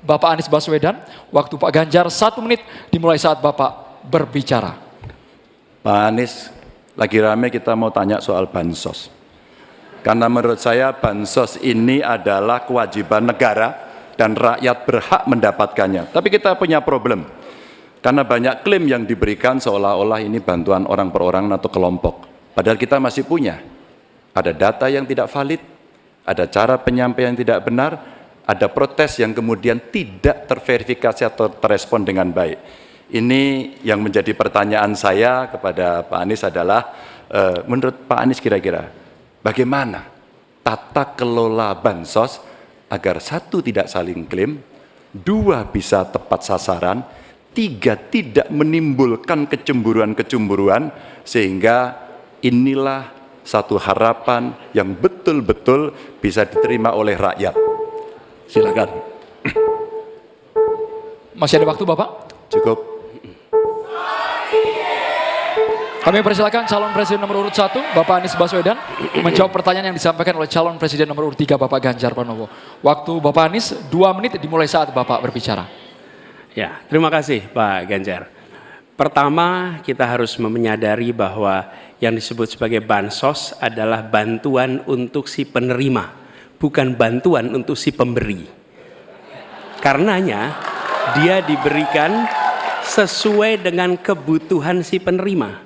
Bapak Anies Baswedan. Waktu Pak Ganjar 1 menit dimulai saat Bapak berbicara. Pak Anies, lagi rame kita mau tanya soal bansos. Karena menurut saya bansos ini adalah kewajiban negara dan rakyat berhak mendapatkannya. Tapi kita punya problem. Karena banyak klaim yang diberikan seolah-olah ini bantuan orang per orang atau kelompok. Padahal kita masih punya. Ada data yang tidak valid, ada cara penyampaian yang tidak benar, ada protes yang kemudian tidak terverifikasi atau terrespon dengan baik. Ini yang menjadi pertanyaan saya kepada Pak Anies adalah, menurut Pak Anies kira-kira, bagaimana tata kelola bansos agar 1, tidak saling klaim, 2, bisa tepat sasaran, 3, tidak menimbulkan kecemburuan-kecemburuan, sehingga inilah satu harapan yang betul-betul bisa diterima oleh rakyat. Silakan. Masih ada waktu Bapak? Cukup. Kami persilakan calon presiden nomor urut 1, Bapak Anies Baswedan, menjawab pertanyaan yang disampaikan oleh calon presiden nomor urut 3, Bapak Ganjar Pranowo. Waktu Bapak Anies 2 menit dimulai saat Bapak berbicara. Ya, terima kasih Pak Ganjar. Pertama, kita harus menyadari bahwa yang disebut sebagai bansos adalah bantuan untuk si penerima, bukan bantuan untuk si pemberi. Karenanya, dia diberikan sesuai dengan kebutuhan si penerima.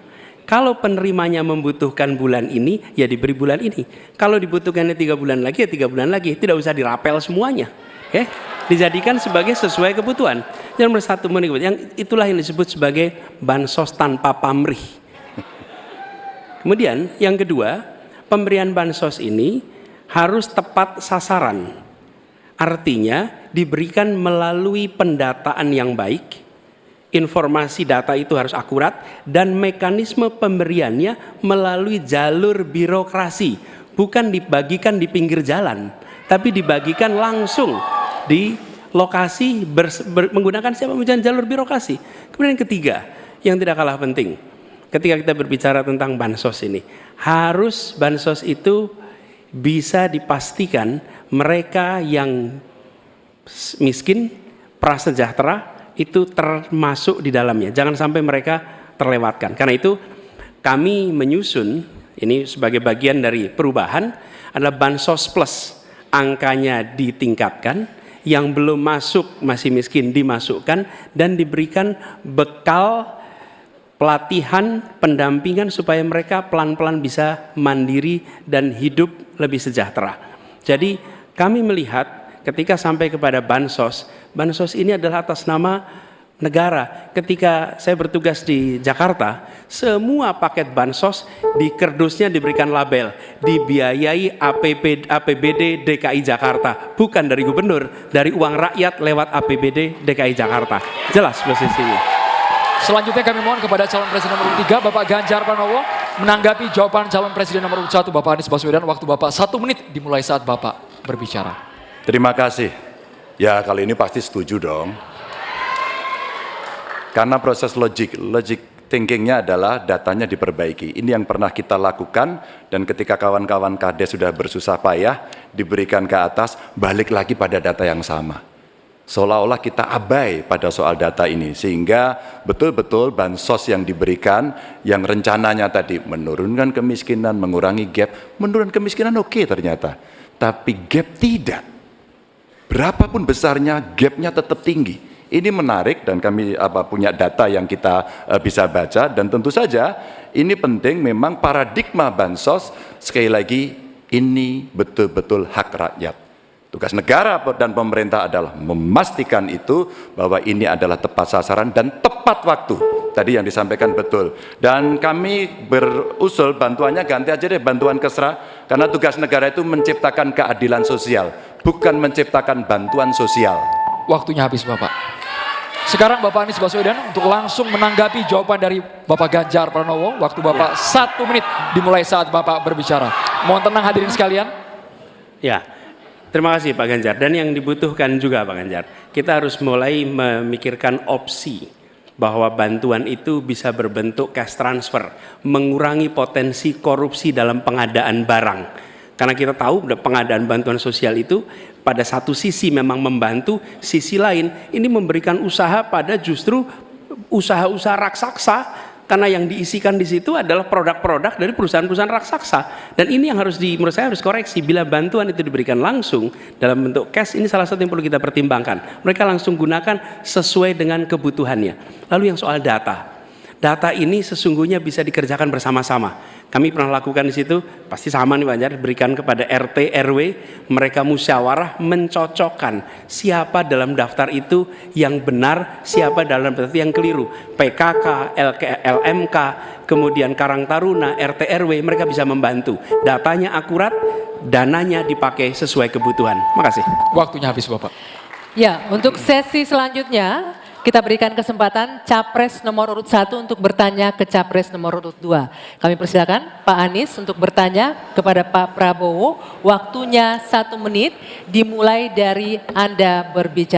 Kalau penerimanya membutuhkan bulan ini, ya diberi bulan ini. Kalau dibutuhkannya 3 bulan lagi, ya 3 bulan lagi. Tidak usah dirapel semuanya. Ya, dijadikan sebagai sesuai kebutuhan. Yang nomor 1, yang itulah yang disebut sebagai bansos tanpa pamrih. Kemudian yang kedua, pemberian bansos ini harus tepat sasaran. Artinya diberikan melalui pendataan yang baik, informasi data itu harus akurat, dan mekanisme pemberiannya melalui jalur birokrasi, bukan dibagikan di pinggir jalan, tapi dibagikan langsung di lokasi menggunakan siapa jalur birokrasi. Kemudian yang ketiga, yang tidak kalah penting, ketika kita berbicara tentang bansos ini, harus bansos itu bisa dipastikan mereka yang miskin, prasejahtera itu termasuk di dalamnya. Jangan sampai mereka terlewatkan. Karena itu kami menyusun ini sebagai bagian dari perubahan adalah bansos plus. Angkanya ditingkatkan, yang belum masuk masih miskin dimasukkan dan diberikan bekal pelatihan, pendampingan supaya mereka pelan-pelan bisa mandiri dan hidup lebih sejahtera. Jadi kami melihat ketika sampai kepada bansos, bansos ini adalah atas nama negara. Ketika saya bertugas di Jakarta, semua paket bansos di kerdusnya diberikan label dibiayai APBD DKI Jakarta, bukan dari gubernur, dari uang rakyat lewat APBD DKI Jakarta. Jelas posisinya. Selanjutnya kami mohon kepada calon presiden nomor 3, Bapak Ganjar Pranowo, menanggapi jawaban calon presiden nomor 1, Bapak Anies Baswedan. Waktu Bapak 1 menit dimulai saat Bapak berbicara. Terima kasih. Ya, kali ini pasti setuju dong. Karena proses logic thinkingnya adalah datanya diperbaiki. Ini yang pernah kita lakukan, dan ketika kawan-kawan KD sudah bersusah payah diberikan ke atas, balik lagi pada data yang sama. Seolah-olah kita abai pada soal data ini, sehingga betul-betul bansos yang diberikan, yang rencananya tadi menurunkan kemiskinan, mengurangi gap, menurunkan kemiskinan oke ternyata, tapi gap tidak. Berapapun besarnya, gapnya tetap tinggi. Ini menarik, dan kami punya data yang kita bisa baca, dan tentu saja ini penting. Memang paradigma bansos, sekali lagi, ini betul-betul hak rakyat. Tugas negara dan pemerintah adalah memastikan itu, bahwa ini adalah tepat sasaran dan tepat waktu. Tadi yang disampaikan betul. Dan kami berusul bantuannya ganti aja deh, bantuan kesra, karena tugas negara itu menciptakan keadilan sosial, bukan menciptakan bantuan sosial. Waktunya habis Bapak. Sekarang Bapak Anies Baswedan untuk langsung menanggapi jawaban dari Bapak Ganjar Pranowo. Waktu Bapak 1 menit dimulai saat Bapak berbicara. Mohon tenang hadirin sekalian. Ya, terima kasih Pak Ganjar. Dan yang dibutuhkan juga Pak Ganjar, kita harus mulai memikirkan opsi bahwa bantuan itu bisa berbentuk cash transfer, mengurangi potensi korupsi dalam pengadaan barang. Karena kita tahu pengadaan bantuan sosial itu pada satu sisi memang membantu, sisi lain ini memberikan usaha pada justru usaha-usaha raksasa, karena yang diisikan di situ adalah produk-produk dari perusahaan-perusahaan raksasa. Dan ini yang menurut saya harus koreksi. Bila bantuan itu diberikan langsung dalam bentuk cash, ini salah satu yang perlu kita pertimbangkan. Mereka langsung gunakan sesuai dengan kebutuhannya. Lalu yang soal data. Data ini sesungguhnya bisa dikerjakan bersama-sama. Kami pernah lakukan di situ, pasti sama nih Pak Anjar, berikan kepada RT, RW, mereka musyawarah mencocokkan siapa dalam daftar itu yang benar, siapa dalam daftar itu yang keliru. PKK, LMK, kemudian Karang Taruna, RT, RW, mereka bisa membantu. Datanya akurat, dananya dipakai sesuai kebutuhan. Makasih. Waktunya habis Bapak. Ya, untuk sesi selanjutnya kita berikan kesempatan Capres nomor urut 1 untuk bertanya ke Capres nomor urut 2. Kami persilakan Pak Anies untuk bertanya kepada Pak Prabowo. Waktunya 1 menit dimulai dari Anda berbicara.